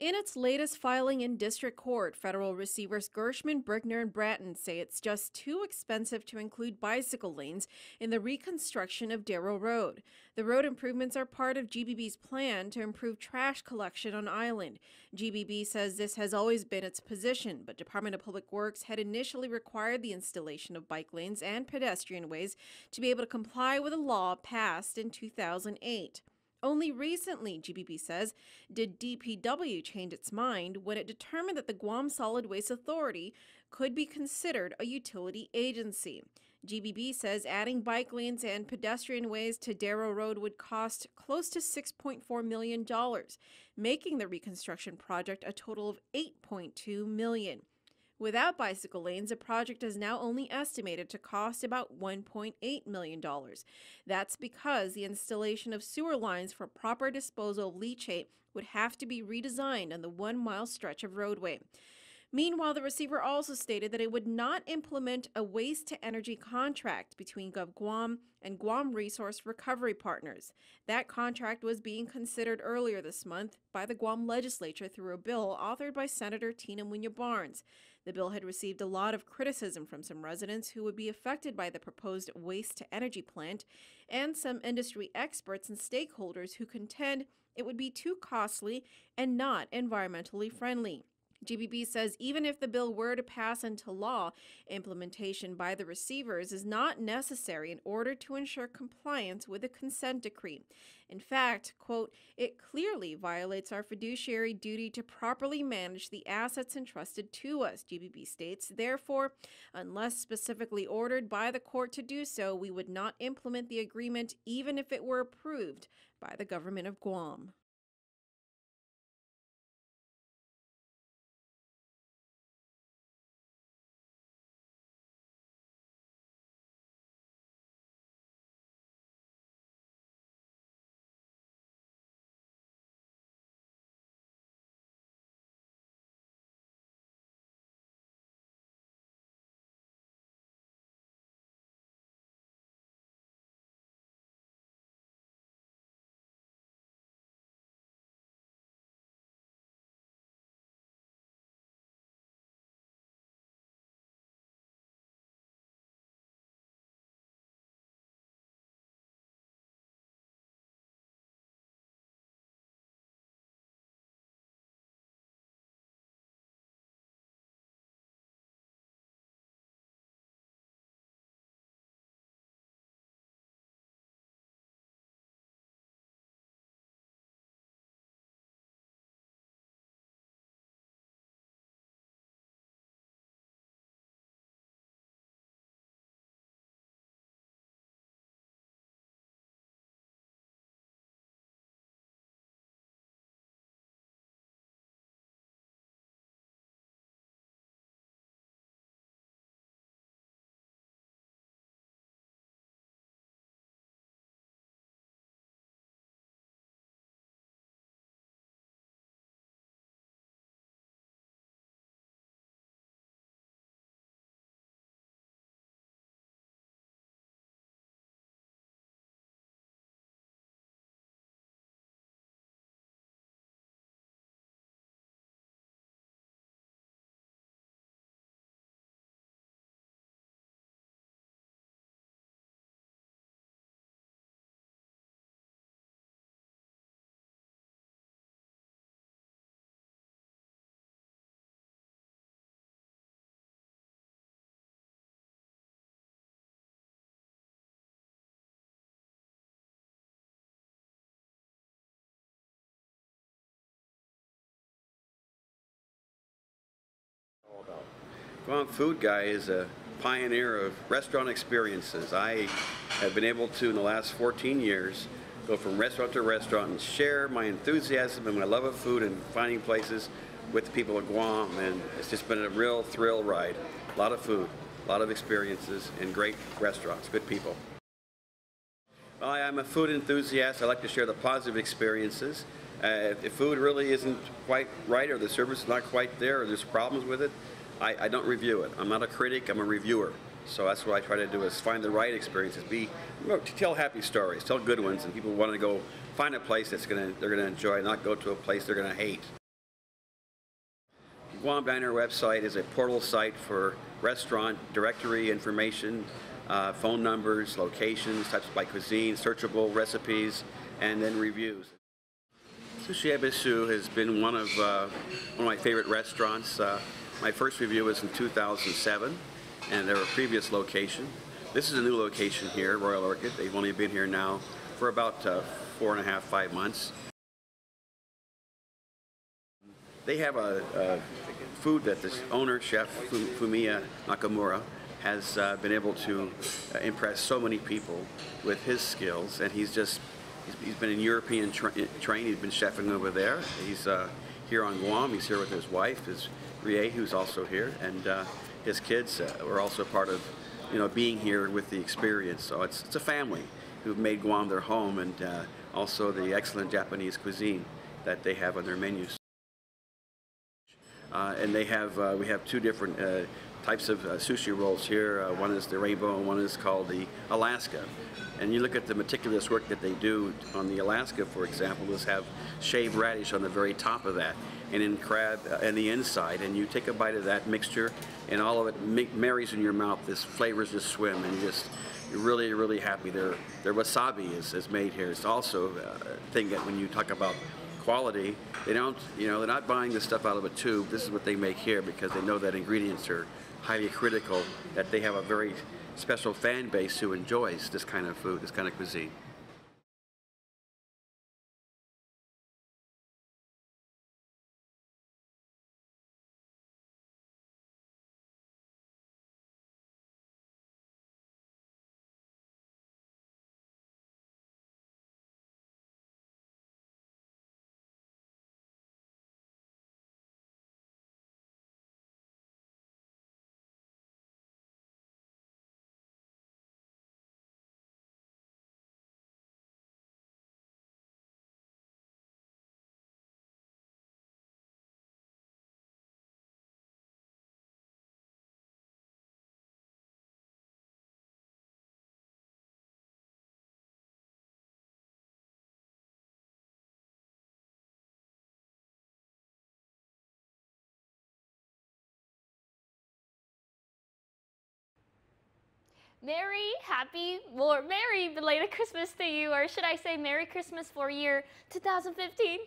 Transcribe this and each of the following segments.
In its latest filing in district court, federal receivers Gershman, Brickner, and Bratton say it's just too expensive to include bicycle lanes in the reconstruction of Darrow Road. The road improvements are part of GBB's plan to improve trash collection on Island. GBB says this has always been its position, but Department of Public Works had initially required the installation of bike lanes and pedestrian ways to be able to comply with a law passed in 2008. Only recently, GBB says, did DPW change its mind when it determined that the Guam Solid Waste Authority could be considered a utility agency. GBB says adding bike lanes and pedestrian ways to Darrow Road would cost close to $6.4 million, making the reconstruction project a total of $8.2 million. Without bicycle lanes, the project is now only estimated to cost about $1.8 million. That's because the installation of sewer lines for proper disposal of leachate would have to be redesigned on the 1-mile stretch of roadway. Meanwhile, the receiver also stated that it would not implement a waste-to-energy contract between GovGuam and Guam Resource Recovery Partners. That contract was being considered earlier this month by the Guam legislature through a bill authored by Senator Tina Muñoz Barnes. The bill had received a lot of criticism from some residents who would be affected by the proposed waste-to-energy plant and some industry experts and stakeholders who contend it would be too costly and not environmentally friendly. GBB says even if the bill were to pass into law, implementation by the receivers is not necessary in order to ensure compliance with the consent decree. In fact, quote, it clearly violates our fiduciary duty to properly manage the assets entrusted to us, GBB states. Therefore, unless specifically ordered by the court to do so, we would not implement the agreement even if it were approved by the government of Guam. Guam Food Guy is a pioneer of restaurant experiences. I have been able to, in the last 14 years, go from restaurant to restaurant and share my enthusiasm and my love of food and finding places with the people of Guam, and it's just been a real thrill ride. A lot of food, a lot of experiences, and great restaurants, good people. Well, I'm a food enthusiast. I like to share the positive experiences. If the food really isn't quite right or the service is not quite there or there's problems with it, I don't review it. I'm not a critic, I'm a reviewer. So that's what I try to do, is find the right experiences, tell happy stories, tell good ones, and people want to go find a place they're going to enjoy, not go to a place they're going to hate. Guam Diner website is a portal site for restaurant directory information, phone numbers, locations, types by cuisine, searchable recipes, and then reviews. Sushi Ebisu has been one of my favorite restaurants. My first review was in 2007, and there were a previous location. This is a new location here, Royal Orchid. They've only been here now for about 4.5, 5 months. They have a food that this owner, Chef Fumiya Nakamura, has been able to impress so many people with his skills, and he's been in European trained. He's been chefing over there. He's here on Guam. He's here with his wife, his Rie, who's also here, and his kids were also part of, being here with the experience. So it's a family who've made Guam their home, and also the excellent Japanese cuisine that they have on their menus. And we have two different types of sushi rolls here. One is the rainbow and one is called the Alaska. And you look at the meticulous work that they do on the Alaska, for example, is have shaved radish on the very top of that, and in crab and the inside, and you take a bite of that mixture and all of it marries in your mouth. This flavors just swim, and you're really, really happy. Their wasabi is made here. It's also a thing that when you talk about quality, they don't, they're not buying the stuff out of a tube. This is what they make here because they know that ingredients are highly critical, that they have a very special fan base who enjoys this kind of food, this kind of cuisine. Merry belated Christmas to you, or should I say Merry Christmas for year 2015?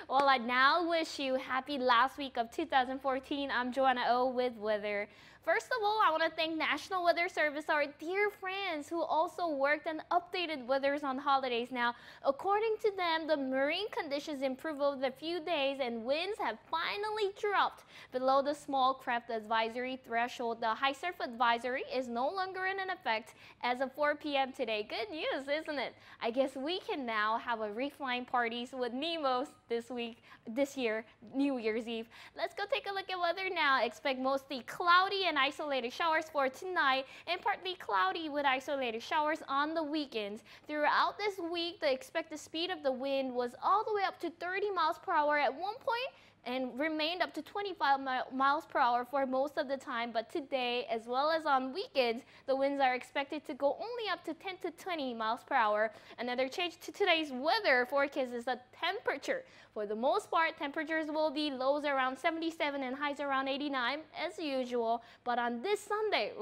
Well, I now wish you happy last week of 2014. I'm Joanna O with weather. First of all, I want to thank National Weather Service, our dear friends who also worked and updated weathers on holidays. Now, according to them, the marine conditions improved over the few days and winds have finally dropped below the small craft advisory threshold. The high surf advisory is no longer in effect as of 4 p.m. today. Good news, isn't it? I guess we can now have a reef flying parties with Nemos this year, New Year's Eve. Let's go take a look at weather now. Expect mostly cloudy and isolated showers for tonight, and partly cloudy with isolated showers on the weekends. Throughout this week, the expected speed of the wind was all the way up to 30 miles per hour at one point, and remained up to 25 miles per hour for most of the time. But today, as well as on weekends, the winds are expected to go only up to 10 to 20 miles per hour. Another change to today's weather forecast is the temperature. For the most part, temperatures will be lows around 77 and highs around 89 as usual. But on this Sunday,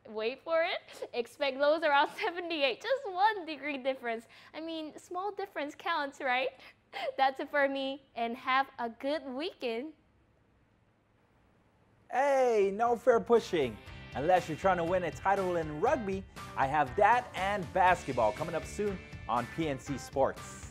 wait for it, expect lows around 78, just 1 degree difference. I mean, small difference counts, right? That's it for me, and have a good weekend. Hey, no fair pushing. Unless you're trying to win a title in rugby, I have that and basketball coming up soon on PNC Sports.